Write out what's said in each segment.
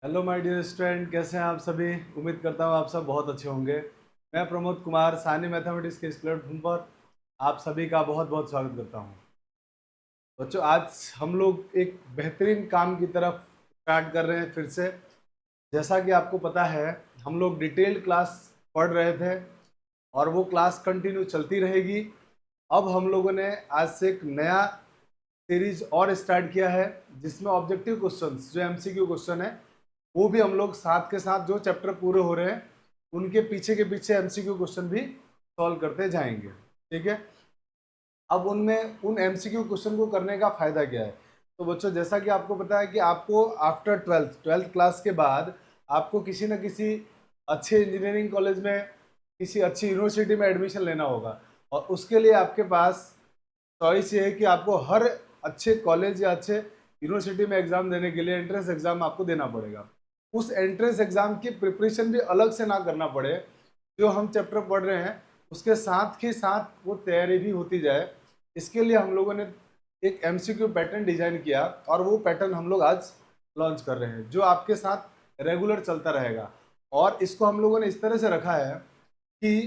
Hello my dear student, कैसे हैं आप सभी। उम्मीद करता हूँ आप सब बहुत अच्छे होंगे। मैं प्रमोद कुमार सानी मैथमेटिक्स के इस प्लेटफॉर्म पर आप सभी का बहुत बहुत स्वागत करता हूँ। बच्चों, आज हम लोग एक बेहतरीन काम की तरफ स्टार्ट कर रहे हैं फिर से। जैसा कि आपको पता है, हम लोग डिटेल्ड क्लास पढ़ रहे थे और वो क्लास कंटिन्यू चलती रहेगी। अब हम लोगों ने आज से एक नया सीरीज और स्टार्ट किया है, जिसमें ऑब्जेक्टिव क्वेश्चंस जो एमसीक्यू क्वेश्चन है वो भी हम लोग साथ के साथ जो चैप्टर पूरे हो रहे हैं उनके पीछे के पीछे एमसीक्यू क्वेश्चन भी सॉल्व करते जाएंगे। ठीक है। अब उनमें उन एमसीक्यू क्वेश्चन को करने का फायदा क्या है। तो बच्चों, जैसा कि आपको पता है कि आपको आफ्टर ट्वेल्थ क्लास के बाद आपको किसी न किसी अच्छे इंजीनियरिंग कॉलेज में, किसी अच्छी यूनिवर्सिटी में एडमिशन लेना होगा। और उसके लिए आपके पास चॉइस ये है कि आपको हर अच्छे कॉलेज या अच्छे यूनिवर्सिटी में एग्जाम देने के लिए एंट्रेंस एग्जाम आपको देना पड़ेगा। उस एंट्रेंस एग्जाम की प्रिपरेशन भी अलग से ना करना पड़े, जो हम चैप्टर पढ़ रहे हैं उसके साथ ही साथ वो तैयारी भी होती जाए, इसके लिए हम लोगों ने एक एमसीक्यू पैटर्न डिजाइन किया और वो पैटर्न हम लोग आज लॉन्च कर रहे हैं, जो आपके साथ रेगुलर चलता रहेगा। और इसको हम लोगों ने इस तरह से रखा है कि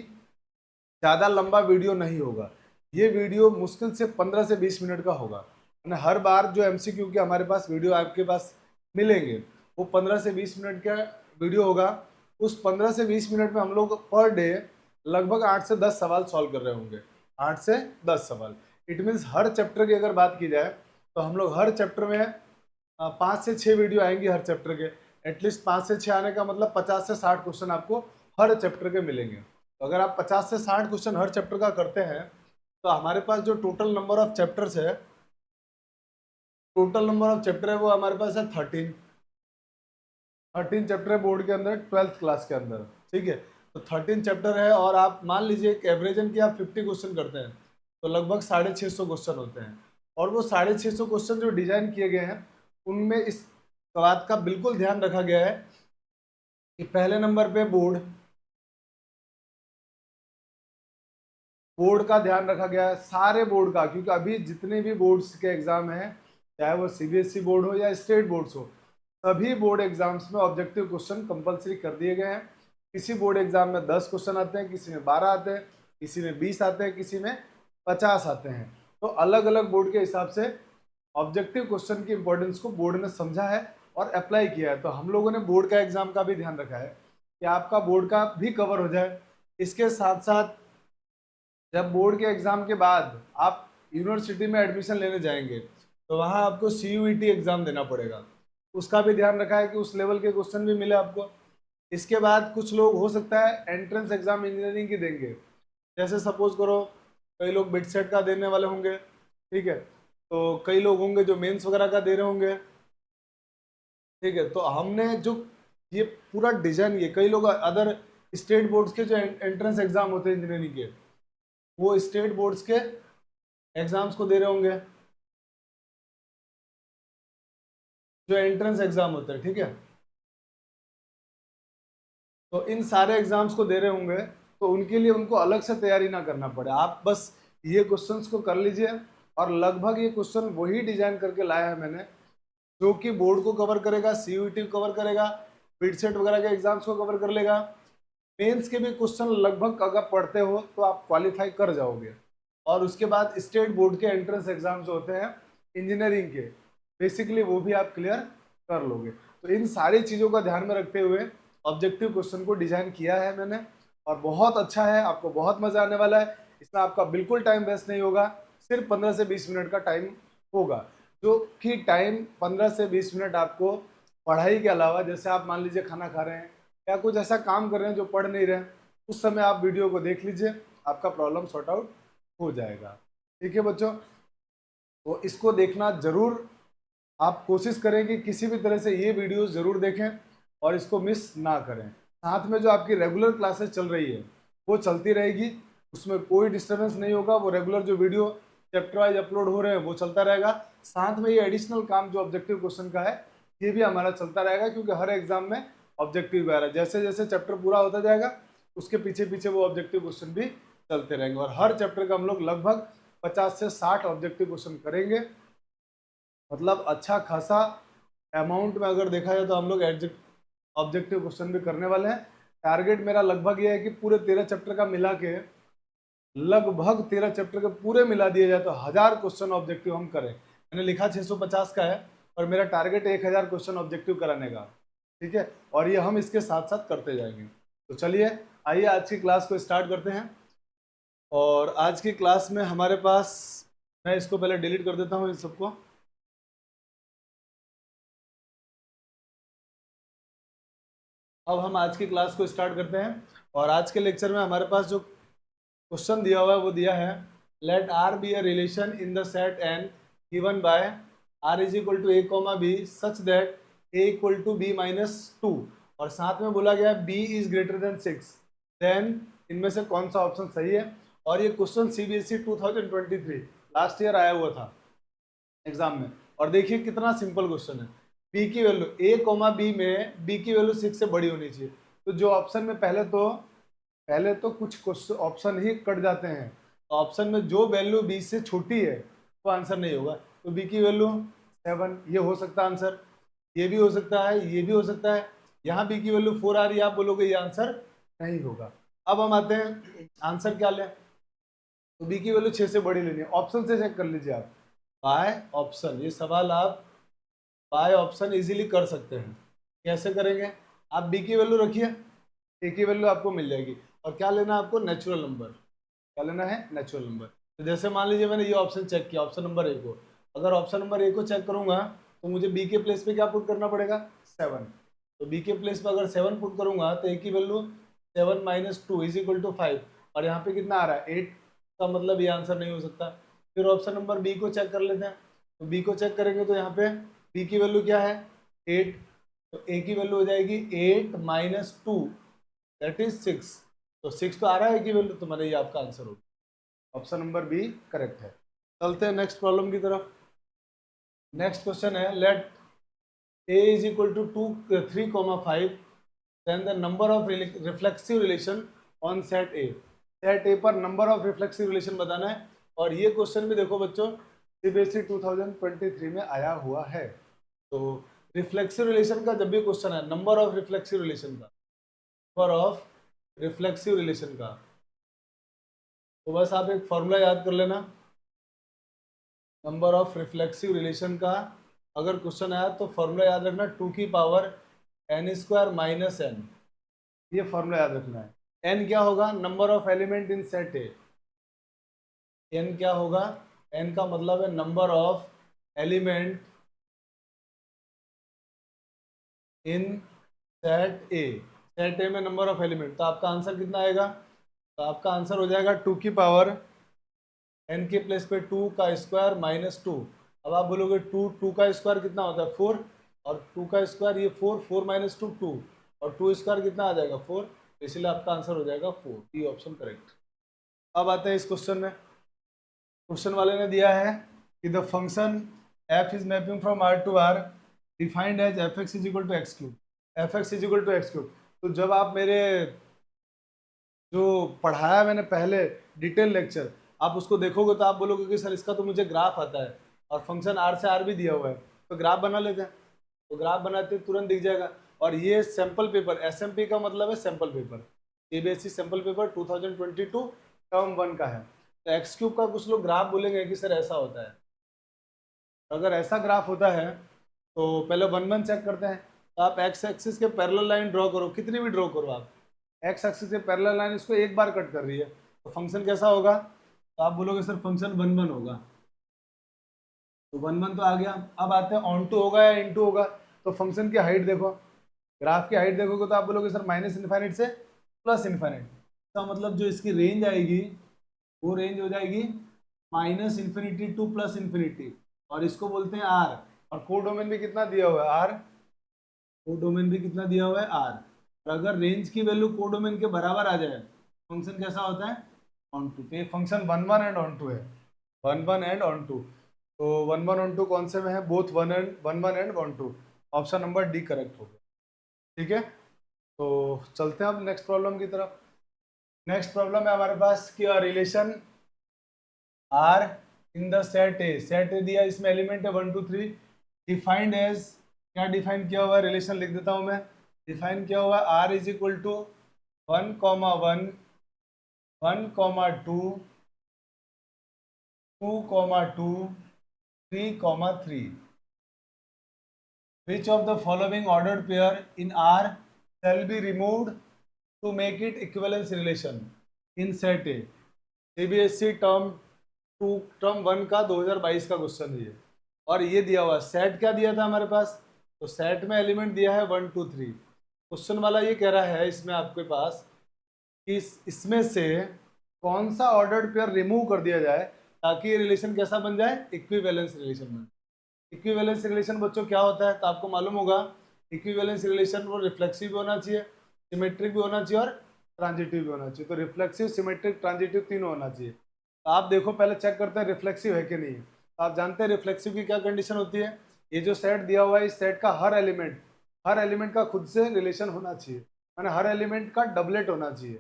ज़्यादा लंबा वीडियो नहीं होगा। ये वीडियो मुश्किल से 15 से 20 मिनट का होगा। हर बार जो एमसीक्यू के हमारे पास वीडियो आपके पास मिलेंगे वो 15 से 20 मिनट का वीडियो होगा। उस 15 से 20 मिनट में हम लोग पर डे लगभग 8 से 10 सवाल सॉल्व कर रहे होंगे। 8 से 10 सवाल, इट मीन्स हर चैप्टर की अगर बात की जाए तो हम लोग हर चैप्टर में 5 से 6 वीडियो आएंगे हर चैप्टर के। एटलीस्ट 5 से 6 आने का मतलब 50 से 60 क्वेश्चन आपको हर चैप्टर के मिलेंगे। तो अगर आप 50 से 60 क्वेश्चन हर चैप्टर का करते हैं तो हमारे पास जो टोटल नंबर ऑफ चैप्टर्स है, टोटल नंबर ऑफ चैप्टर है वो हमारे पास है 13 चैप्टर है बोर्ड के अंदर, 12th क्लास के अंदर। ठीक है। तो 13 चैप्टर है और आप मान लीजिए एक एवरेजन की आप 50 क्वेश्चन करते हैं तो लगभग 650 क्वेश्चन होते हैं। और वो 650 क्वेश्चन जो डिजाइन किए गए हैं उनमें इस बात का बिल्कुल ध्यान रखा गया है कि पहले नंबर पे बोर्ड का ध्यान रखा गया है, सारे बोर्ड का, क्योंकि अभी जितने भी बोर्ड्स के एग्जाम हैं, चाहे वो सीबीएसई बोर्ड हो या स्टेट बोर्ड्स हो, सभी बोर्ड एग्जाम्स में ऑब्जेक्टिव क्वेश्चन कंपलसरी कर दिए गए हैं। किसी बोर्ड एग्जाम में 10 क्वेश्चन आते हैं, किसी में 12 आते हैं, किसी में 20 आते हैं, किसी में 50 आते हैं। तो अलग अलग बोर्ड के हिसाब से ऑब्जेक्टिव क्वेश्चन की इंपॉर्टेंस को बोर्ड ने समझा है और अप्लाई किया है। तो हम लोगों ने बोर्ड का एग्जाम का भी ध्यान रखा है कि आपका बोर्ड का भी कवर हो जाए। इसके साथ साथ जब बोर्ड के एग्जाम के बाद आप यूनिवर्सिटी में एडमिशन लेने जाएंगे तो वहाँ आपको सीयूईटी एग्जाम देना पड़ेगा। उसका भी ध्यान रखा है कि उस लेवल के क्वेश्चन भी मिले आपको। इसके बाद कुछ लोग हो सकता है एंट्रेंस एग्जाम इंजीनियरिंग की देंगे। जैसे सपोज करो कई लोग बिट सेट का देने वाले होंगे। ठीक है। तो कई लोग होंगे जो मेंस वगैरह का दे रहे होंगे। ठीक है। तो हमने जो ये पूरा डिजाइन, ये कई लोग अदर स्टेट बोर्ड्स के जो एंट्रेंस एग्जाम होते हैं इंजीनियरिंग के, वो स्टेट बोर्ड्स के एग्जाम्स को दे रहे होंगे, जो एंट्रेंस एग्जाम होते हैं। ठीक है। तो इन सारे एग्जाम्स को दे रहे होंगे तो उनके लिए उनको अलग से तैयारी ना करना पड़े। आप बस ये क्वेश्चंस को कर लीजिए। और लगभग ये क्वेश्चन वही डिजाइन करके लाया है मैंने, जो कि बोर्ड को कवर करेगा, सीयूईटी को कवर करेगा, बिट सेट वगैरह के एग्जाम्स को कवर कर लेगा। मेंस के भी क्वेश्चन लगभग अगर पढ़ते हो तो आप क्वालिफाई कर जाओगे। और उसके बाद स्टेट बोर्ड के एंट्रेंस एग्जाम्स होते हैं इंजीनियरिंग के, बेसिकली वो भी आप क्लियर कर लोगे। तो इन सारी चीज़ों का ध्यान में रखते हुए ऑब्जेक्टिव क्वेश्चन को डिजाइन किया है मैंने, और बहुत अच्छा है, आपको बहुत मजा आने वाला है। इसमें आपका बिल्कुल टाइम वेस्ट नहीं होगा, सिर्फ 15 से 20 मिनट का टाइम होगा। जो कि टाइम 15 से 20 मिनट आपको पढ़ाई के अलावा, जैसे आप मान लीजिए खाना खा रहे हैं या कुछ ऐसा काम कर रहे हैं जो पढ़ नहीं रहे हैं, उस समय आप वीडियो को देख लीजिए, आपका प्रॉब्लम सॉर्ट आउट हो जाएगा। ठीक है बच्चों, तो इसको देखना जरूर, आप कोशिश करें कि किसी भी तरह से ये वीडियो जरूर देखें और इसको मिस ना करें। साथ में जो आपकी रेगुलर क्लासेस चल रही है वो चलती रहेगी, उसमें कोई डिस्टर्बेंस नहीं होगा। वो रेगुलर जो वीडियो चैप्टर वाइज अपलोड हो रहे हैं वो चलता रहेगा। साथ में ये एडिशनल काम जो ऑब्जेक्टिव क्वेश्चन का है ये भी हमारा चलता रहेगा, क्योंकि हर एग्जाम में ऑब्जेक्टिव वगैरह जैसे जैसे चैप्टर पूरा होता जाएगा उसके पीछे पीछे वो ऑब्जेक्टिव क्वेश्चन भी चलते रहेंगे। और हर चैप्टर का हम लोग लगभग 50 से 60 ऑब्जेक्टिव क्वेश्चन करेंगे। मतलब अच्छा खासा अमाउंट में अगर देखा जाए तो हम लोग ऑब्जेक्टिव क्वेश्चन भी करने वाले हैं। टारगेट मेरा लगभग ये है कि पूरे 13 चैप्टर का मिला के, लगभग 13 चैप्टर के पूरे मिला दिए जाए तो 1000 क्वेश्चन ऑब्जेक्टिव हम करें। मैंने लिखा 650 का है और मेरा टारगेट 1000 क्वेश्चन ऑब्जेक्टिव कराने का, ठीक है। और ये हम इसके साथ साथ करते जाएंगे। तो चलिए आइए आज की क्लास को स्टार्ट करते हैं। और आज की क्लास में हमारे पास, मैं इसको पहले डिलीट कर देता हूँ इन सबको। अब हम आज की क्लास को स्टार्ट करते हैं। और आज के लेक्चर में हमारे पास जो क्वेश्चन दिया हुआ है वो दिया है, let R be a relation in the set N given by R is equal to a comma b such that a equal to b minus two, और साथ में बोला गया b is greater than 6, then इनमें से कौन सा option सही है। और ये क्वेश्चन सीबीएसई 2023 लास्ट ईयर आया हुआ था एग्जाम में। और देखिए कितना सिंपल क्वेश्चन है। बी की वैल्यू ए कॉमा बी में बी की वैल्यू 6 से बड़ी होनी चाहिए। तो जो ऑप्शन में पहले तो कुछ ऑप्शन ही कट जाते हैं। तो ऑप्शन में जो वैल्यू बी से छोटी है वो आंसर नहीं होगा। तो बी की वैल्यू 7, ये हो सकता है आंसर, ये भी हो सकता है, ये भी हो सकता है। यहाँ बी की वैल्यू 4 आ रही है, आप बोलोगे ये आंसर नहीं होगा। अब हम आते हैं आंसर क्या लें। तो बी की वैल्यू 6 से बड़ी लेनी है, ऑप्शन से चेक कर लीजिए आप। बाय ऑप्शन, ये सवाल आप बाय ऑप्शन इजीली कर सकते हैं। कैसे करेंगे, आप बी की वैल्यू रखिए, ए की वैल्यू आपको मिल जाएगी। और क्या लेना है आपको, नेचुरल नंबर। क्या लेना है, नेचुरल नंबर। तो जैसे मान लीजिए मैंने ये ऑप्शन चेक किया, ऑप्शन नंबर ए को। अगर ऑप्शन नंबर ए को चेक करूंगा तो मुझे बी के प्लेस पे क्या पुट करना पड़ेगा, 7। तो बी के प्लेस पे अगर 7 पुट करूंगा तो ए की value 7 minus 2 is equal to 5। और यहाँ पे कितना आ रहा है, 8 का मतलब ये आंसर नहीं हो सकता। फिर ऑप्शन नंबर बी को चेक कर लेते हैं। तो बी को चेक करेंगे तो यहाँ पे बी की वैल्यू क्या है, 8। तो ए की वैल्यू हो जाएगी 8 माइनस 2 दैट इज 6। तो 6 तो आ रहा है ए की वैल्यू, तो मैंने ये आपका आंसर होगा। ऑप्शन नंबर बी करेक्ट है। चलते हैं नेक्स्ट प्रॉब्लम की तरफ। नेक्स्ट क्वेश्चन है, let A is equal to 3,5, then the number of reflexive relation on set A. Set A पर नंबर ऑफ रिफ्लेक्सिव रिलेशन बताना है। और ये क्वेश्चन भी देखो बच्चों सीबीएसई 2023 में आया हुआ है। तो रिफ्लेक्सिव रिलेशन का जब भी क्वेश्चन है, नंबर ऑफ रिफ्लेक्सिव रिलेशन का, नंबर ऑफ रिफ्लेक्सिव रिलेशन का, तो बस आप एक फॉर्मूला याद कर लेना। नंबर ऑफ रिफ्लेक्सिव रिलेशन का अगर क्वेश्चन आया तो फॉर्मूला याद रखना, 2 की पावर n² माइनस n। ये फॉर्मूला याद रखना है। n क्या होगा, number of element in set A. n क्या होगा, n का मतलब है number of element in set A. Set ए में नंबर ऑफ एलिमेंट, तो आपका आंसर कितना आएगा, तो आपका आंसर हो जाएगा 2 की पावर n के प्लेस पे 2 का स्क्वायर माइनस 2। अब आप बोलोगे 2 का स्क्वायर कितना होता है, 4। और 2 का स्क्वायर ये 4 माइनस 2 2, और 2 स्क्वायर कितना आ जाएगा, 4। इसलिए आपका आंसर हो जाएगा 4, ये ऑप्शन करेक्ट। अब आते हैं इस क्वेश्चन में। क्वेश्चन वाले ने दिया है कि the function f is mapping from r to r defined as fx is equal to x cube. fx is equal to x cube. तो जब आप मेरे जो पढ़ाया मैंने पहले डिटेल लेक्चर, आप उसको देखोगे तो आप बोलोगे कि सर इसका तो मुझे ग्राफ आता है और फंक्शन r से r भी दिया हुआ है, तो ग्राफ बना लेते हैं। तो ग्राफ बनाते तुरंत दिख जाएगा। और ये सैम्पल पेपर, एसएमपी का मतलब है sample paper, CBSE sample paper 2022 term 1 का है। तो एक्स क्यूब का कुछ लोग ग्राफ बोलेंगे कि सर ऐसा होता है। अगर ऐसा ग्राफ होता है तो पहले 1 चेक करते हैं। तो आप एक्स एक्सिस के पैरेलल लाइन ड्रॉ करो, कितनी भी ड्रॉ करो आप, एक्स एक्सिस के पैरेलल लाइन इसको एक बार कट कर रही है, तो फंक्शन कैसा होगा, तो आप बोलोगे सर फंक्शन 1 होगा। तो 1 तो आ गया। अब आते हैं ऑन टू होगा या इनटू होगा। तो फंक्शन की हाइट देखो, ग्राफ की हाइट देखोगे तो आप बोलोगे सर माइनस इन्फाइनाइट से प्लस इन्फाइनाइट। इसका मतलब जो इसकी रेंज आएगी वो रेंज हो जाएगी minus infinity two plus infinity, और इसको बोलते हैं आर। और कोडोमेन भी कितना दिया हुआ है, आर। कोडोमेन भी कितना दिया हुआ है, आर। और अगर रेंज की वैल्यू कोडोमेन के बराबर आ जाए, फंक्शन कैसा होता है, ऑन टू। तो ये फंक्शन 1 एंड ऑन टू है, 1 एंड ऑन टू। तो 1 ऑन टू कौन से में है, both 1 and on two. Option number D correct हो गया। ठीक है, तो चलते हैं अब नेक्स्ट प्रॉब्लम की तरफ। नेक्स्ट प्रॉब्लम है हमारे पास कि relation R in the set A. Set A दिया, इसमें एलिमेंट है 1 2 3, डिफाइंड एज क्या डिफाइन किया हुआ है, रिलेशन लिख देता हूं मैं। डिफाइन किया हुआ are is equal to 1,1, 1,2, 2,2, 3,3. Which of the following ordered pair in R shall be removed to make it equivalence relation in set A? CBSE term 1 का 2022 का क्वेश्चन है ये, और ये दिया हुआ सेट क्या दिया था हमारे पास, तो सेट में एलिमेंट दिया है 1 2 3। क्वेश्चन वाला ये कह रहा है इसमें आपके पास कि इसमें से कौन सा ऑर्डर्ड पेयर रिमूव कर दिया जाए ताकि ये रिलेशन कैसा बन जाए, इक्विवेलेंस रिलेशन बन। इक्विवेलेंस रिलेशन बच्चों क्या होता है, तो आपको मालूम होगा इक्विवेलेंस रिलेशन वो रिफ्लेक्सिव भी होना चाहिए, सिमेट्रिक भी होना चाहिए और ट्रांजिटिव भी होना चाहिए। तो रिफ्लेक्सिव, सिमेट्रिक, ट्रांजिटिव तीनों होना चाहिए। तो आप देखो पहले चेक करते हैं रिफ्लेक्सिव है कि नहीं। तो आप जानते हैं रिफ्लेक्सिव की क्या कंडीशन होती है, ये जो सेट दिया हुआ है इस सेट का हर एलिमेंट का खुद से रिलेशन होना चाहिए, माने हर एलिमेंट का डबलेट होना चाहिए।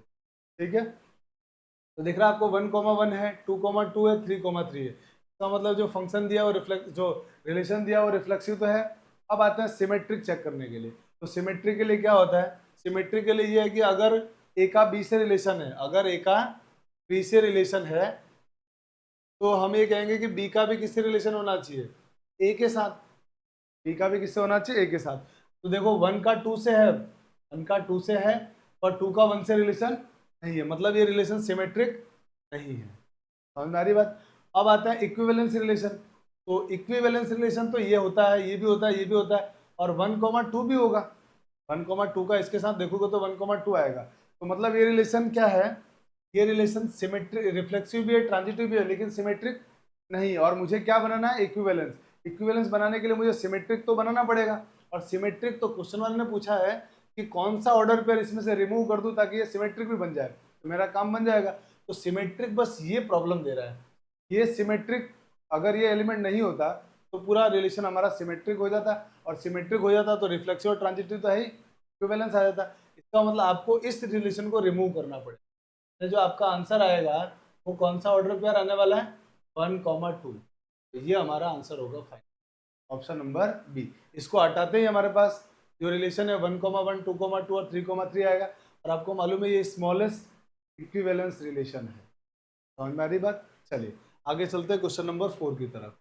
ठीक है, तो दिख रहा है आपको 1,1 है, 2,2 है, 3,3 है। इसका मतलब जो फंक्शन दिया वो जो रिलेशन दिया वो रिफ्लेक्सिव तो है। अब आते हैं सिमेट्रिक चेक करने के लिए। तो सिमेट्रिक के लिए क्या होता है, सिमेट्रिक के लिए ये है कि अगर ए का बी से रिलेशन है, अगर ए का बी से रिलेशन है तो हम ये कहेंगे कि बी का भी किससे रिलेशन होना चाहिए, ए के साथ। बी का भी किससे होना चाहिए, ए के साथ। तो देखो 1 का 2 से है, 1 का 2 से है और 2 का 1 से रिलेशन नहीं है, मतलब ये रिलेशन सिमेट्रिक नहीं है। समझ में आ रही बात। अब आता है इक्विवेलेंस रिलेशन। तो इक्विवेलेंस रिलेशन तो ये होता है, ये भी होता है, ये भी होता है, और 1,2 भी होगा। 1,2 का इसके साथ देखोगे तो 1,2 आएगा। तो मतलब ये रिलेशन क्या है, ये रिलेशन सिमेट्रिक, रिफ्लेक्सिव भी है, ट्रांजिटिव भी है, लेकिन सिमेट्रिक नहीं। और मुझे क्या बनाना है, इक्विवेलेंस। इक्विवेलेंस बनाने के लिए मुझे सिमेट्रिक तो बनाना पड़ेगा, और सिमेट्रिक तो क्वेश्चन वाले ने पूछा है कि कौन सा ऑर्डर पेयर इसमें से रिमूव कर दूं ताकि ये सिमेट्रिक भी बन जाए, तो मेरा काम बन जाएगा। तो सिमेट्रिक बस ये प्रॉब्लम दे रहा है, ये सिमेट्रिक अगर ये एलिमेंट नहीं होता तो पूरा रिलेशन हमारा सिमेट्रिक हो जाता, और सिमेट्रिक हो जाता तो रिफ्लेक्सिव और ट्रांजिटिव तो है ही, इक्विवेलेंस आ जाता। इसका मतलब आपको इस रिलेशन को रिमूव करना पड़ेगा। जो आपका आंसर आएगा वो कौन सा ऑर्डर पेयर आने वाला है, 1,2। तो ये हमारा आंसर होगा फाइनल, ऑप्शन नंबर बी। इसको हटाते ही हमारे पास जो रिलेशन है 1,1, 2,2 और 3,3 आएगा, और आपको मालूम है ये स्मॉलेस्ट इक्विवेलेंस रिलेशन है। समझ में आ रही बात। चलिए आगे चलते हैं क्वेश्चन नंबर 4 की तरफ।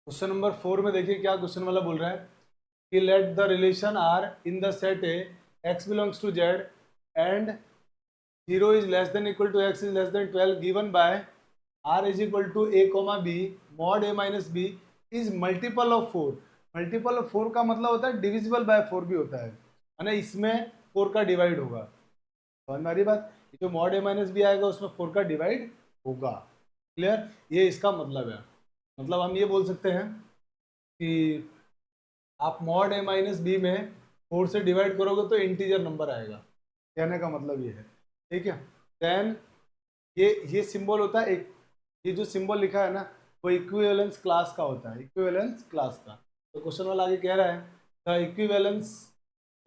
क्वेश्चन नंबर 4 में देखिए क्या क्वेश्चन वाला बोल रहा है कि let the relation R in the set A x belongs to z and 0 is less than equal to x is less than 12 given by r is equal to a comma b mod a minus b is multiple of 4। Multiple of 4 का मतलब होता है divisible by 4 भी होता है, ना इसमें 4 का डिवाइड होगा। समझ में आ रही बात। जो मॉड ए माइनस बी आएगा उसमें 4 का डिवाइड होगा। क्लियर, ये इसका मतलब है। मतलब हम ये बोल सकते हैं कि आप मॉड ए माइनस बी में 4 से डिवाइड करोगे तो इंटीजर नंबर आएगा, कहने का मतलब ये है। ठीक है, देन ये सिंबल होता है एक, ये जो सिंबल लिखा है ना वो इक्विवेलेंस क्लास का होता है, इक्विवेलेंस क्लास का। तो क्वेश्चन वाला आगे कह रहा है द इक्विवेलेंस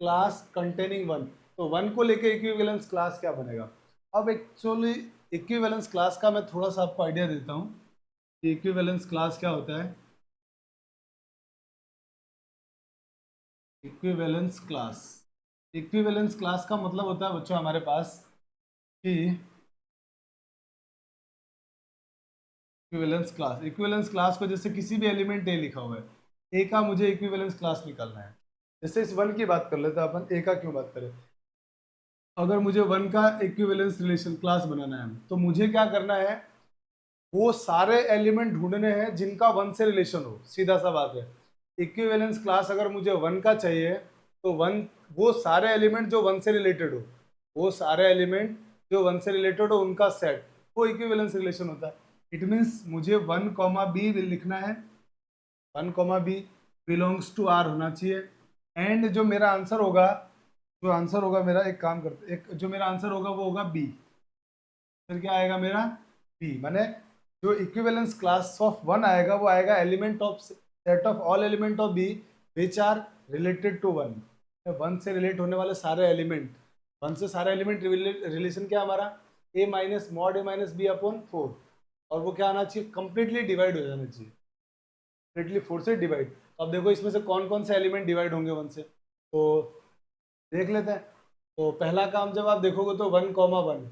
क्लास कंटेनिंग 1। तो 1 को लेके इक्विवेलेंस क्लास क्या बनेगा। अब एक्चुअली इक्विवेलेंस क्लास का मैं थोड़ा सा आपको आइडिया देता हूँ कि इक्विवेलेंस क्लास क्या होता है। इक्विवेलेंस क्लास, इक्विवेलेंस क्लास का मतलब होता है बच्चों हमारे पास कि इक्विवेलेंस क्लास को जैसे किसी भी एलिमेंट ए लिखा हुआ है, ए का मुझे इक्विवेलेंस क्लास निकालना है। जैसे इस 1 की बात कर लेते हैं अपन, ए का क्यों बात करें। अगर मुझे 1 का इक्विवेलेंस रिलेशन क्लास बनाना है तो मुझे क्या करना है, वो सारे एलिमेंट ढूंढने हैं जिनका 1 से रिलेशन हो। सीधा सा बात है, इक्विवेलेंस क्लास अगर मुझे 1 का चाहिए तो 1 वो सारे एलिमेंट जो 1 से रिलेटेड हो, वो सारे एलिमेंट जो 1 से रिलेटेड हो उनका सेट, वो इक्विवेलेंस रिलेशन होता है। इट मीन्स मुझे 1, b लिखना है, 1, b बिलोंग्स टू आर होना चाहिए। एंड जो मेरा आंसर होगा, मेरा एक काम करते, एक जो मेरा आंसर होगा वो होगा बी। फिर क्या आएगा मेरा बी, माने जो इक्विवेलेंस क्लास ऑफ 1 आएगा वो आएगा element of set of all element of b which are related to 1। 1 से रिलेट होने वाले सारे एलिमेंट, 1 से सारे एलिमेंट रिलेशन क्या हमारा a minus mod a minus b upon 4, और वो क्या आना चाहिए, कंप्लीटली डिवाइड हो जाना चाहिए, कंप्लीटली 4 से डिवाइड। अब देखो इसमें से कौन कौन से एलिमेंट डिवाइड होंगे 1 से, तो देख लेते हैं। तो पहला काम जब आप देखोगे तो 1,1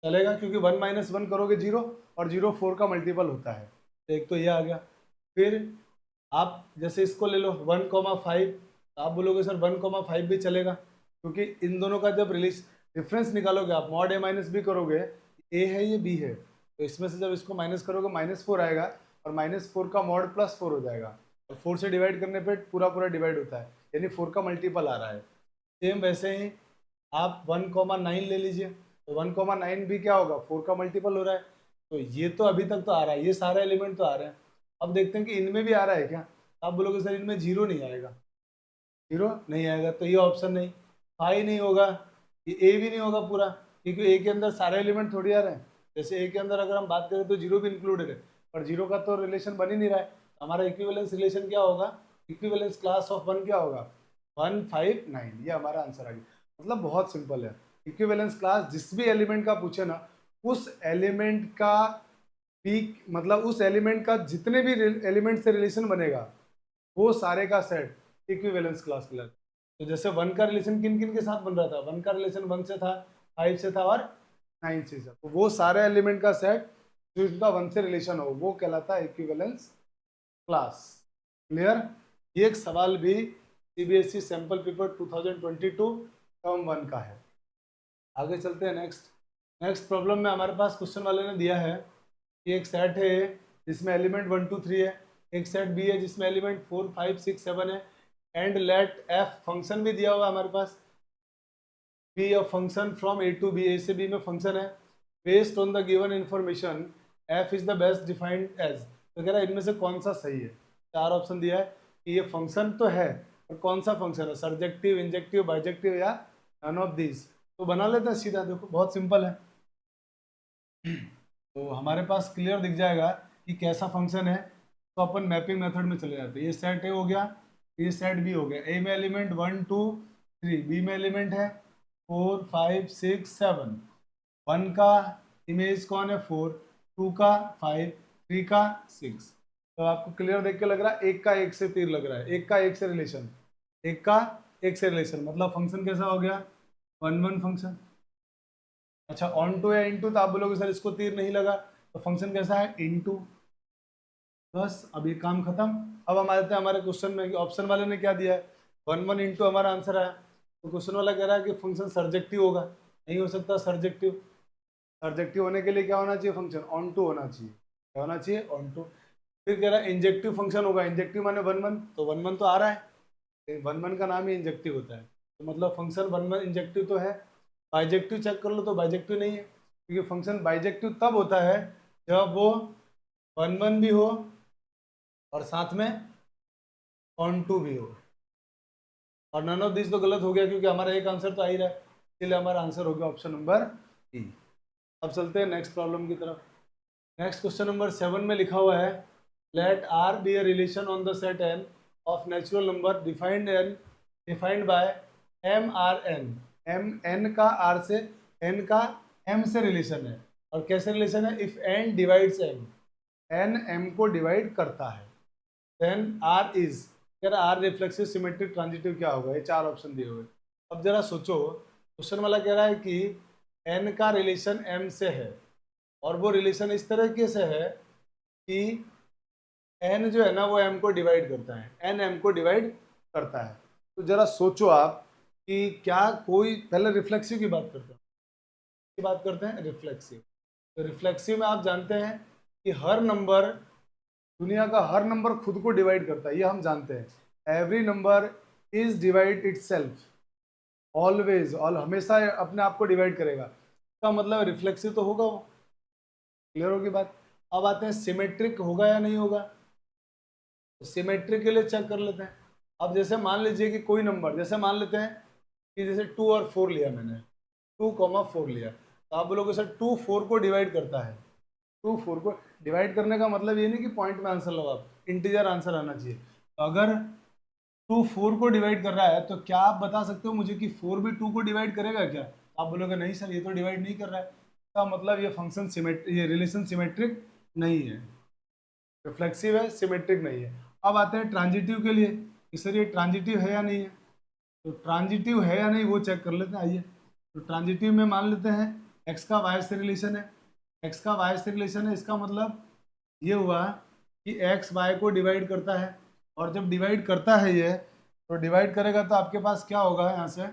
चलेगा, क्योंकि 1 - 1 करोगे 0, और 0 4 का मल्टीपल होता है। एक तो ये आ गया। फिर आप जैसे इसको ले लो 1,5, तो आप बोलोगे सर 1,5 भी चलेगा, क्योंकि इन दोनों का जब डिफरेंस निकालोगे आप, मॉड a माइनस बी करोगे, a है ये b है, तो इसमें से जब इसको माइनस करोगे -4 आएगा, और -4 का मॉड +4 हो जाएगा, और 4 से डिवाइड करने पे पूरा पूरा डिवाइड होता है, यानी 4 का मल्टीपल आ रहा है। सेम वैसे ही आप 1,9 ले लीजिए, तो 1,9 भी क्या होगा, 4 का मल्टीपल हो रहा है। तो ये तो अभी तक तो आ रहा है, ये सारे एलिमेंट तो आ रहे हैं। अब देखते हैं कि इनमें भी आ रहा है क्या। आप बोलोगे सर इनमें 0 नहीं आएगा, 0 नहीं आएगा, तो ये ऑप्शन नहीं। 5 नहीं होगा, ये ए भी नहीं होगा पूरा, क्योंकि ए के अंदर सारे एलिमेंट थोड़ी आ रहे हैं। जैसे ए के अंदर अगर हम बात करें तो 0 भी इंक्लूडेड है, पर 0 का तो रिलेशन बन ही नहीं रहा है। हमारा इक्विवेलेंस रिलेशन क्या होगा, इक्विवेलेंस क्लास ऑफ 1 क्या होगा, 1 5 9, ये हमारा आंसर आ गया। मतलब बहुत सिंपल है। इक्विवेलेंस क्लास जिस भी एलिमेंट का पूछे ना, उस एलिमेंट का पीक, मतलब उस एलिमेंट का जितने भी एलिमेंट से रिलेशन बनेगा, वो सारे का सेट इक्विवेलेंस क्लास कहलाता है। तो जैसे 1 का रिलेशन किन किन के साथ बन रहा था, 1 का रिलेशन 1 से था, 5 से था, और 9 से था। तो वो सारे एलिमेंट का सेट जो इनका 1 से रिलेशन हो, वो कहलाता है इक्विवेलेंस क्लास। क्लियर। ये एक सवाल भी सीबीएसई सैंपल पेपर 2022 टर्म 1 का है। आगे चलते हैं नेक्स्ट प्रॉब्लम में हमारे पास क्वेश्चन वाले ने दिया है कि एक सेट है जिसमें एलिमेंट 1 2 3 है, एक सेट बी है जिसमें एलिमेंट 4 5 6 7 है, एंड लेट एफ फंक्शन भी दिया हुआ है हमारे पास, be a function from A to B, A से बी में फंक्शन है, based on the given information F is the best defined as. तो कह रहा है इनमें से कौन सा सही है। 4 ऑप्शन दिया है कि ये फंक्शन तो है, और कौन सा फंक्शन है, सर्जेक्टिव, इंजेक्टिव, बाइजेक्टिव, या नन ऑफ दिस। तो बना लेते हैं सीधा, देखो बहुत सिंपल है। तो हमारे पास क्लियर दिख जाएगा कि कैसा फंक्शन है। तो अपन मैपिंग मेथड में चले जाते हैं। ये सेट ए हो गया, ये सेट बी हो गया। ए में एलिमेंट 1 2 3, बी में एलिमेंट है 4 5 6 7। 1 का इमेज कौन है 4, 2 का 5, 3 का 6। तो आपको क्लियर देख के लग रहा है एक का एक से तीर लग रहा है, एक का एक से रिलेशन, एक का एक से रिलेशन, मतलब फंक्शन कैसा हो गया, 1 1 फंक्शन। अच्छा ऑन टू या इनटू, तो आप बोलोगे सर इसको तीर नहीं लगा, तो फंक्शन कैसा है, इनटू। बस अब ये काम खत्म। अब हम आते हैं हमारे क्वेश्चन में कि ऑप्शन वाले ने क्या दिया है, 1 1 इंटू हमारा आंसर आया। तो क्वेश्चन वाला कह रहा है कि फंक्शन सर्जेक्टिव होगा, नहीं हो सकता सर्जेक्टिव। सर्जेक्टिव होने के लिए क्या होना चाहिए, फंक्शन ऑन टू होना चाहिए। क्या होना चाहिए, ऑन टू। फिर कह रहा है इंजेक्टिव फंक्शन होगा, इंजेक्टिव माने 1 1, तो 1 1 तो आ रहा है, 1 1 का नाम ही इंजेक्टिव होता है, तो मतलब फंक्शन 1 1 इंजेक्टिव तो है। बाइजेक्टिव चेक कर लो, तो बाइजेक्टिव नहीं है, क्योंकि फंक्शन बाइजेक्टिव तब होता है जब वो 1 1 भी हो और साथ में ऑन टू भी हो। और नन ऑफ दिस तो गलत हो गया, क्योंकि हमारा एक आंसर तो आ ही रहा है, इसलिए हमारा आंसर हो गया ऑप्शन नंबर ई। अब चलते हैं नेक्स्ट प्रॉब्लम की तरफ। नेक्स्ट क्वेश्चन नंबर 7 में लिखा हुआ है, let R be a relation on the set N of natural number defined by m R n. M n का आर से, एन का एम से रिलेशन है, और कैसे रिलेशन है, if n divides m, n m को डिवाइड करता है, देन आर इज, यार आर रिफ्लेक्सिव सिमेट्रिक ट्रांजिटिव क्या होगा। ये 4 ऑप्शन दिए हुए। अब जरा सोचो, क्वेश्चन वाला कह रहा है कि एन का रिलेशन एम से है, और वो रिलेशन इस तरीके से है कि एन जो है ना वो एम को डिवाइड करता है, एन एम को डिवाइड करता है। तो जरा सोचो आप कि क्या कोई, पहले रिफ्लेक्सिव की बात करते हैं, रिफ्लेक्सिव। तो रिफ्लेक्सिव में आप जानते हैं कि हर नंबर, दुनिया का हर नंबर खुद को डिवाइड करता है, ये हम जानते हैं। Every number is divide itself, always, all, हमेशा अपने आप को डिवाइड करेगा। इसका मतलब रिफ्लेक्सिव तो होगा वो। क्लियर होगी बात। अब आते हैं सिमेट्रिक होगा या नहीं होगा। तो सिमेट्रिक के लिए चेक कर लेते हैं। अब जैसे मान लीजिए कि कोई नंबर, जैसे मान लेते हैं कि जैसे 2 और 4 लिया मैंने, 2,4 लिया, तो आप बोलोगे सर 2 4 को डिवाइड करता है। 2 4 को डिवाइड करने का मतलब ये नहीं कि पॉइंट में आंसर लगाओ, इंटीजर आंसर आना चाहिए। तो अगर 2 4 को डिवाइड कर रहा है, तो क्या आप बता सकते हो मुझे कि 4 भी 2 को डिवाइड करेगा क्या। आप बोलोगे नहीं सर ये तो डिवाइड नहीं कर रहा है, इसका मतलब ये फंक्शन ये रिलेशन सिमेट्रिक नहीं है, रिफ्लेक्सिव है, सिमेट्रिक नहीं है। अब आते हैं ट्रांजिटिव के लिए कि सर ये ट्रांजिटिव है या नहीं है। तो ट्रांजिटिव है या नहीं वो चेक कर लेते हैं, आइए। तो ट्रांजिटिव में मान लेते हैं एक्स का वाई से रिलेशन है, एक्स का वाई से रिलेशन है, इसका मतलब ये हुआ कि एक्स वाई को डिवाइड करता है, और जब डिवाइड करता है ये, तो डिवाइड करेगा तो आपके पास क्या होगा, यहाँ से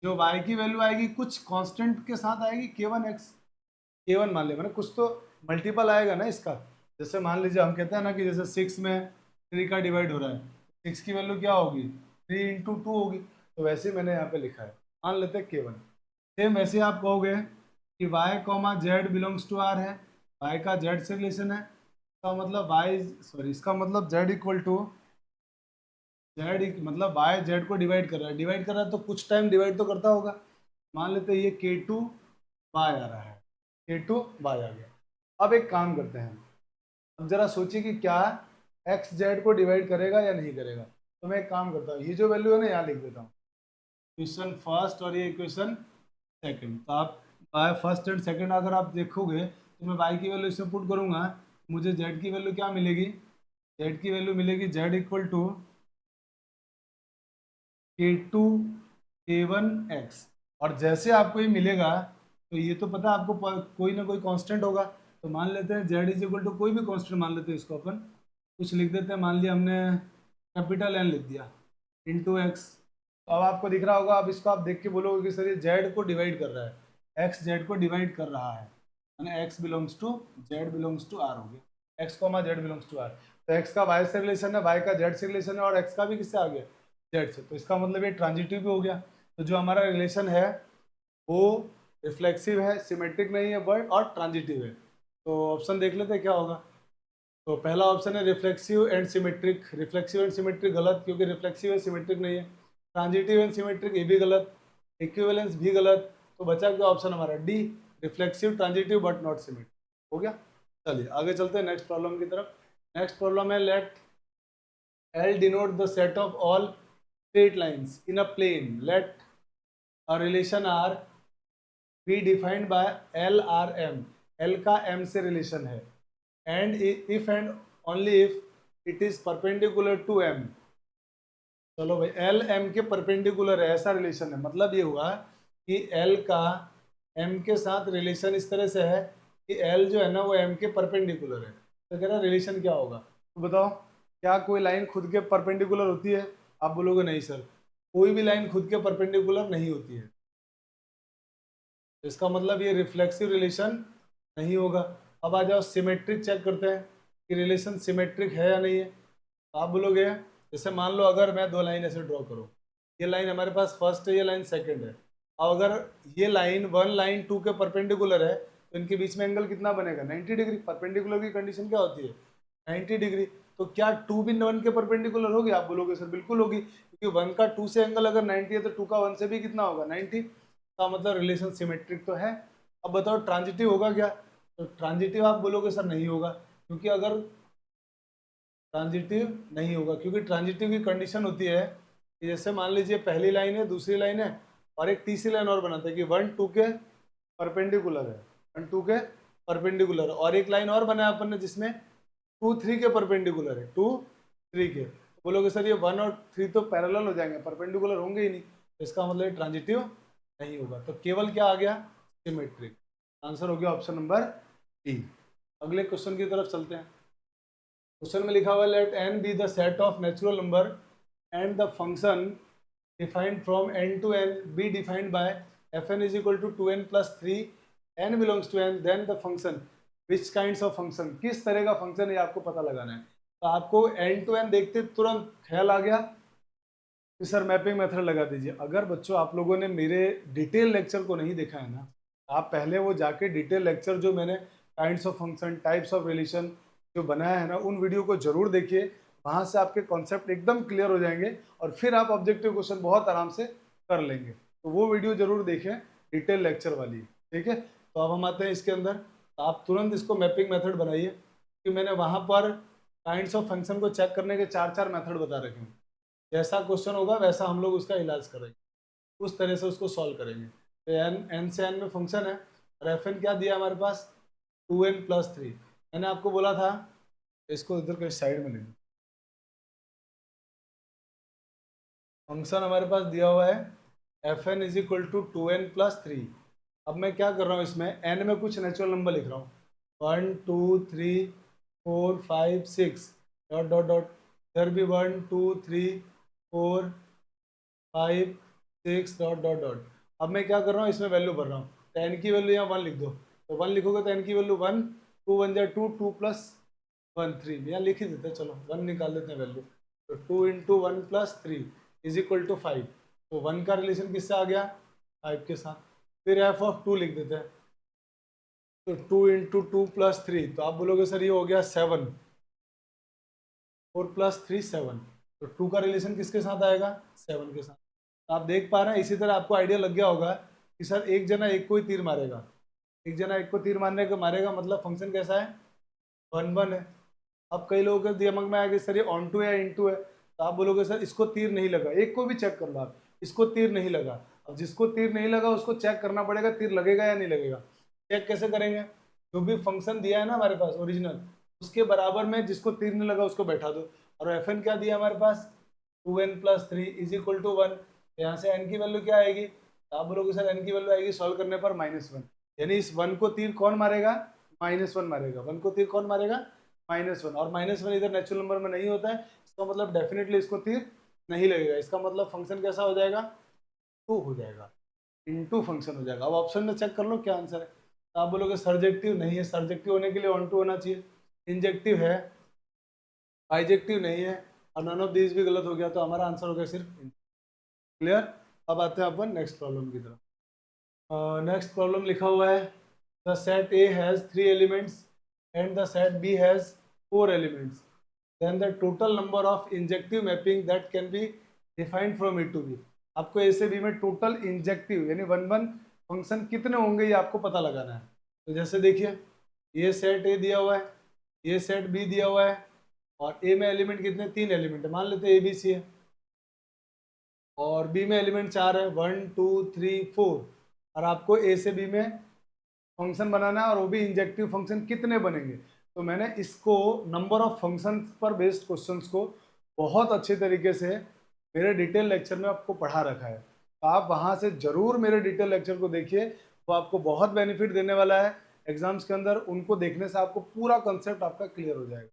जो वाई की वैल्यू आएगी कुछ कांस्टेंट के साथ आएगी, k1 x, k1 मान लिया मैंने, कुछ तो मल्टीपल आएगा ना इसका। जैसे मान लीजिए हम कहते हैं ना कि जैसे 6 में 3 का डिवाइड हो रहा है, 6 की वैल्यू क्या होगी, 3 इंटू 2 होगी, तो वैसे ही मैंने यहाँ पे लिखा है, मान लेते हैं k1। सेम वैसे आप कहोगे कि y comma z belongs to r है, y का z से रिलेशन है, इसका मतलब इसका मतलब z इक्वल टू मतलब y z को डिवाइड कर रहा है तो कुछ टाइम डिवाइड तो करता होगा। मान लेते हैं ये k2 y आ रहा है, k2 y आ गया। अब एक काम करते हैं, अब जरा सोचिए कि क्या x z को डिवाइड करेगा या नहीं करेगा। तो मैं एक काम करता हूँ, ये जो वैल्यू है ना यहाँ लिख देता हूँ, इक्वेशन फर्स्ट और ये इक्वेशन सेकंड। तो आप बाय फर्स्ट एंड सेकंड अगर आप देखोगे तो मैं y की वैल्यू इसमें पुट करूंगा, मुझे z की वैल्यू क्या मिलेगी, z की वैल्यू मिलेगी z equal to k2 k1 x। और जैसे आपको ये मिलेगा तो ये तो पता है आपको कोई ना कोई कांस्टेंट होगा, तो मान लेते हैं z इज इक्वल टू कोई भी कांस्टेंट मान लेते हैं, इसको अपन कुछ लिख देते हैं, मान लिया हमने कैपिटल N लिख दिया इंटू एक्स। अब आपको दिख रहा होगा, अब इसको आप देख के बोलोगे कि सर ये z को डिवाइड कर रहा है, x z को डिवाइड कर रहा है, यानी x belongs to z belongs to r हो गया, x comma z belongs to r। तो x का y से रिलेशन है, y का z से रिलेशन है, और x का भी किससे आ गया, z से, तो इसका मतलब ये ट्रांजिटिव भी हो गया। तो जो हमारा रिलेशन है वो रिफ्लेक्सिव है, सिमेट्रिक नहीं है बट और ट्रांजिटिव है। तो ऑप्शन देख लेते हैं क्या होगा। तो पहला ऑप्शन है reflexive and symmetric, reflexive and symmetric गलत, क्योंकि रिफ्लेक्सिव एंड सिमेट्रिक नहीं है। ट्रांजिटिव एंड सिमेट्रिक ये भी गलत, इक्विवेलेंस भी गलत, तो बचा क्या ऑप्शन हमारा D, reflexive transitive but not symmetric. हो गया। चलिए आगे चलते हैं नेक्स्ट प्रॉब्लम की तरफ। नेक्स्ट प्रॉब्लम है late L denote the set of all straight lines in a plane. Let a relation R be defined by L R M. L का M से रिलेशन है, and if and only if it is perpendicular to M. चलो भाई, L M के perpendicular है ऐसा relation है, मतलब ये हुआ कि L का M के साथ रिलेशन इस तरह से है कि L जो है ना वो M के परपेंडिकुलर है। तो कह रहा रिलेशन क्या होगा, तो बताओ क्या कोई लाइन खुद के परपेंडिकुलर होती है, आप बोलोगे नहीं सर, कोई भी लाइन खुद के परपेंडिकुलर नहीं होती है, इसका मतलब ये रिफ्लेक्सिव रिलेशन नहीं होगा। अब आ जाओ सिमेट्रिक चेक करते हैं कि रिलेशन सिमेट्रिक है या नहीं है। तो आप बोलोगे जैसे मान लो अगर मैं दो लाइन ऐसे ड्रॉ करूँ, ये लाइन हमारे पास फर्स्ट है, ये लाइन सेकंड है, और अगर ये लाइन 1 लाइन 2 के परपेंडिकुलर है तो इनके बीच में एंगल कितना बनेगा, 90 डिग्री। परपेंडिकुलर की कंडीशन क्या होती है, 90 डिग्री। तो क्या 2 भी 1 के परपेंडिकुलर होगी, आप बोलोगे सर बिल्कुल होगी, क्योंकि 1 का 2 से एंगल अगर 90 है तो 2 का 1 से भी कितना होगा, 90 का, मतलब रिलेशन सिमेट्रिक तो है। अब बताओ ट्रांजिटिव होगा क्या, तो ट्रांजिटिव आप बोलोगे सर नहीं होगा, क्योंकि अगर ट्रांजिटिव नहीं होगा क्योंकि ट्रांजिटिव की कंडीशन होती है कि जैसे मान लीजिए पहली लाइन है, दूसरी लाइन है, और एक तीसरी लाइन और बनाते हैं कि 1 2 के परपेंडिकुलर है, 1 2 के परपेंडिकुलर, और एक लाइन और बनाया अपन ने जिसमें 2 3 के परपेंडिकुलर है, 2 3 के। तो बोलोगे सर ये 1 और 3 तो पैरेलल हो जाएंगे, परपेंडिकुलर होंगे ही नहीं, तो इसका मतलब ये ट्रांजिटिव नहीं होगा। तो केवल क्या आ गया, सिमेट्रिक। आंसर हो गया ऑप्शन नंबर डी। अगले क्वेश्चन की तरफ चलते हैं। क्वेश्चन में लिखा हुआ let n be the set of natural number and the function defined from n to n be defined by fn is equal to 2n plus 3 n belongs to n then the function which kinds of function, किस तरह का function है आपको पता लगाना है। तो आपको n to n देखते तुरंत ख्याल आ गया कि सर मैपिंग मेथड लगा दीजिए। अगर बच्चों आप लोगों ने मेरे डिटेल लेक्चर को नहीं देखा है ना, आप पहले वो जाके डिटेल लेक्चर जो मैंने kinds of function, types of relation जो बनाया है ना, उन वीडियो को जरूर देखिए, वहाँ से आपके कॉन्सेप्ट एकदम क्लियर हो जाएंगे और फिर आप ऑब्जेक्टिव क्वेश्चन बहुत आराम से कर लेंगे। तो वो वीडियो जरूर देखें, डिटेल लेक्चर वाली, ठीक है। तो अब हम आते हैं इसके अंदर, तो आप तुरंत इसको मैपिंग मेथड बनाइए, क्योंकि मैंने वहाँ पर काइंड्स ऑफ फंक्शन को चेक करने के 4 मेथड बता रखे हैं। जैसा क्वेश्चन होगा वैसा हम लोग उसका इलाज करेंगे, उस तरह से उसको सॉल्व करेंगे। तो n से n में फंक्शन है और fn क्या दिया हमारे पास, 2n प्लस 3। मैंने आपको बोला था इसको इधर कहीं साइड में ले लो, फंक्शन हमारे पास दिया हुआ है f n is equal to 2n+3। अब मैं क्या कर रहा हूँ, इसमें n में कुछ नेचुरल नंबर लिख रहा हूँ, 1 2 3 4 5 6 डॉट डॉट डॉट, इधर भी 1 2 3 4 5 6 डॉट डॉट डॉट। अब मैं क्या कर रहा हूँ, इसमें वैल्यू भर रहा हूँ, तो n की वैल्यू यहाँ 1 लिख दो, तो 1 लिखोगे तो n की वैल्यू 1, 2 1 जा 2, 2 प्लस 1 3, यहाँ लिख ही देते हैं, चलो 1 निकाल देते हैं वैल्यू, तो 2 into 1 plus 3 is equal to 5। तो 1 का रिलेशन किससे आ गया, 5 के साथ। फिर एफ ऑफ 2 लिख देते हैं, तो 2 इंटू 2 प्लस 3, तो आप बोलोगे सर ये हो गया 7, 4 प्लस 3 7, तो 2 का रिलेशन किसके साथ आएगा, 7 के साथ। तो आप देख पा रहे हैं, इसी तरह आपको आइडिया लग गया होगा कि सर एक जना एक को ही तीर मारेगा, एक जना एक को तीर मारने का मारेगा, मतलब फंक्शन कैसा है, 1 1 है। अब कई लोगों के दिमाग में आएगा सर ये ऑन टू है इन टू है, तो आप बोलोगे सर इसको तीर नहीं लगा, एक को भी चेक कर लो आप, इसको तीर नहीं लगा। अब जिसको तीर नहीं लगा उसको चेक करना पड़ेगा तीर लगेगा या नहीं लगेगा। चेक कैसे करेंगे, जो भी फंक्शन दिया है ना हमारे पास ओरिजिनल, उसके बराबर में जिसको तीर नहीं लगा उसको बैठा दो। और एफ एन क्या दिया हमारे पास, 2n+3 इज इक्वल टू 1, यहाँ से n की वैल्यू क्या आएगी, तो आप बोलोगे सर n की वैल्यू आएगी सॉल्व करने पर -1, यानी इस 1 को तीर कौन मारेगा, -1 मारेगा, 1 को तीर कौन मारेगा, -1। और -1 इधर नेचुरल नंबर में नहीं होता है, इसका मतलब डेफिनेटली इसको तीर नहीं लगेगा, इसका मतलब फंक्शन कैसा हो जाएगा, 2 हो जाएगा, इनटू फंक्शन हो जाएगा। अब ऑप्शन में चेक कर लो क्या आंसर है, तो आप बोलोगे सर्जेक्टिव नहीं है, सर्जेक्टिव होने के लिए ऑन टू होना चाहिए, इंजेक्टिव है, बाइजेक्टिव नहीं है, और नन ऑफ दिस भी गलत हो गया, तो हमारा आंसर हो गया सिर्फ। क्लियर। अब आते हैं अपन नेक्स्ट प्रॉब्लम की तरफ। नेक्स्ट प्रॉब्लम लिखा हुआ है, the set A has 3 elements and the set B has 4 elements, then the total number of injective mapping that can be defined from A to B. आपको A से B में total injective यानी 1 1 function कितने होंगे ये आपको पता लगाना है। तो जैसे देखिए ये सेट ए दिया हुआ है, ये सेट बी दिया हुआ है, और ए में एलिमेंट कितने, 3 एलिमेंट है, मान लेते हैं ए बी सी है, और बी में एलिमेंट 4 है, 1 2 3 4, और आपको ए से बी में फंक्शन बनाना है, और वो भी इंजेक्टिव फंक्शन कितने बनेंगे। तो मैंने इसको नंबर ऑफ फंक्शंस पर बेस्ड क्वेश्चंस को बहुत अच्छे तरीके से मेरे डिटेल लेक्चर में आपको पढ़ा रखा है, तो आप वहाँ से ज़रूर मेरे डिटेल लेक्चर को देखिए, वो आपको बहुत बेनिफिट देने वाला है एग्जाम्स के अंदर। उनको देखने से आपको पूरा कंसेप्ट आपका क्लियर हो जाएगा।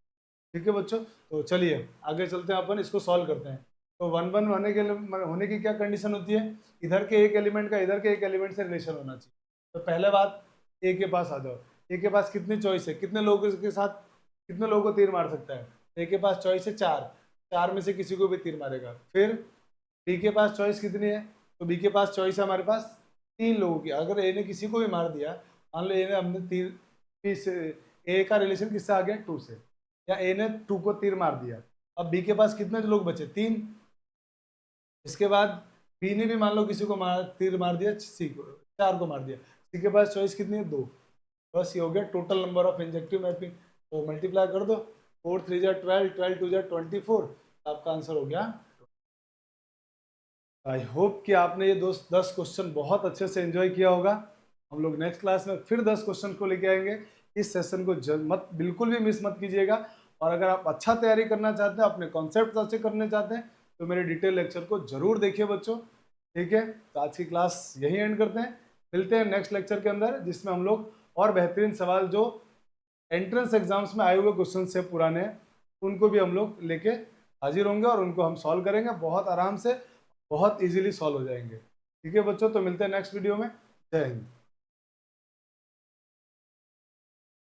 ठीक है बच्चों, तो चलिए आगे चलते हैं, अपन इसको सॉल्व करते हैं। तो 1 1 होने की क्या कंडीशन होती है, इधर के एक एलिमेंट का इधर के एक एलिमेंट से रिलेशन होना चाहिए। तो पहले बात ए के पास आ जाओ, ए के पास कितनी चॉइस है, कितने लोगों के साथ कितने लोगों को तीर मार सकता है, ए के पास चॉइस है 4, 4 में से किसी को भी तीर मारेगा। फिर बी के पास चॉइस कितनी है, तो बी के पास चॉइस है हमारे पास 3 लोगों की। अगर ए ने किसी को भी मार दिया, मान लो ए ने हमने तीर, ए का रिलेशन किससे आ गया, 2 से, या ए ने 2 को तीर मार दिया। अब बी के पास कितने लोग बचे, 3। इसके बाद बी ने भी मान लो किसी को तीर मार दिया, सी को 4 को मार दिया, सी के पास चॉइस कितनी है, 2। बस ये हो गया total number of injective mapping. तो मल्टीप्लाई कर दो, 4 3 जा 12, 12 2 जा 24, आपका आंसर हो गया। आई होप कि आपने ये 10 क्वेश्चन बहुत अच्छे से एंजॉय किया होगा। हम लोग नेक्स्ट क्लास में फिर 10 क्वेश्चन को लेके आएंगे। इस सेशन को बिल्कुल भी मिस मत कीजिएगा। और अगर आप अच्छा तैयारी करना चाहते हैं, अपने कॉन्सेप्ट अच्छे करने चाहते हैं, तो मेरे डिटेल लेक्चर को जरूर देखिए बच्चों। ठीक है, तो आज की क्लास यही एंड करते हैं, मिलते हैं नेक्स्ट लेक्चर के अंदर, जिसमें हम लोग और बेहतरीन सवाल जो एंट्रेंस एग्जाम्स में आए हुए क्वेश्चन से पुराने, उनको भी हम लोग लेके हाजिर होंगे, और उनको हम सॉल्व करेंगे बहुत आराम से, बहुत इजीली सॉल्व हो जाएंगे। ठीक है बच्चों, तो मिलते हैं नेक्स्ट वीडियो में। जय हिंद।